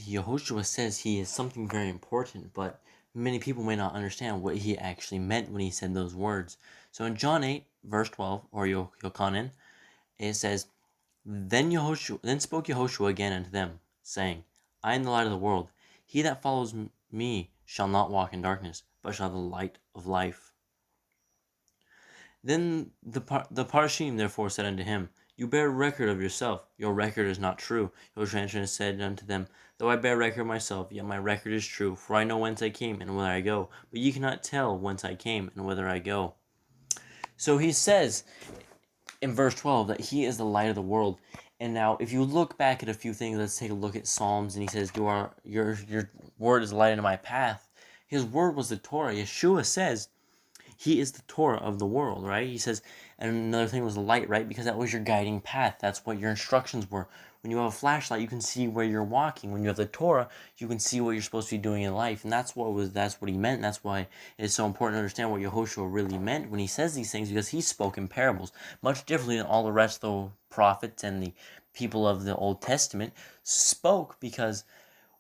Yehoshua says he is something very important, but many people may not understand what he actually meant when he said those words. So in John 8, verse 12, or Yochanan, it says, Then spoke Yehoshua again unto them, saying, I am the light of the world. He that follows me shall not walk in darkness, but shall have the light of life. Then the Parashim therefore said unto him, You bear record of yourself, your record is not true. Yehoshua said unto them, Though I bear record of myself, yet my record is true, for I know whence I came and whither I go, but ye cannot tell whence I came and whither I go. So he says in verse 12 that he is the light of the world. And now, if you look back at a few things, let's take a look at Psalms, and he says, your word is the light into my path. His word was the Torah. Yeshua says he is the Torah of the world, right? He says, and another thing was the light, right? Because that was your guiding path. That's what your instructions were. When you have a flashlight, you can see where you're walking. When you have the Torah, you can see what you're supposed to be doing in life. And that's what he meant. And that's why it's so important to understand what Yehoshua really meant when he says these things, because he spoke in parables, much differently than all the rest of the prophets and the people of the Old Testament spoke, because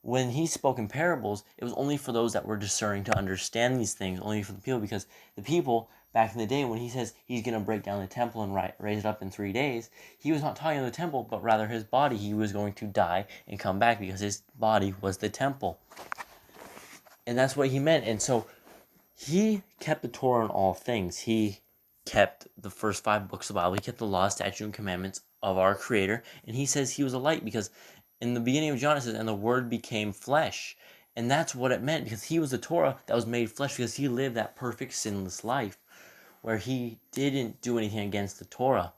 when he spoke in parables, it was only for those that were discerning to understand these things, only for the people, because the people back in the day, when he says he's going to break down the temple and raise it up in 3 days, he was not talking about the temple, but rather his body. He was going to die and come back because his body was the temple. And that's what he meant. And so he kept the Torah in all things. He kept the first 5 books of the Bible. He kept the law, statute, and commandments of our Creator. And he says he was a light because in the beginning of John it says, and the Word became flesh. And that's what it meant, because he was the Torah that was made flesh, because he lived that perfect sinless life where he didn't do anything against the Torah.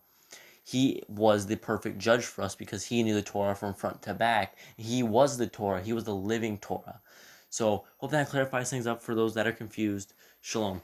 He was the perfect judge for us because he knew the Torah from front to back. He was the Torah. He was the living Torah. So hope that clarifies things up for those that are confused. Shalom.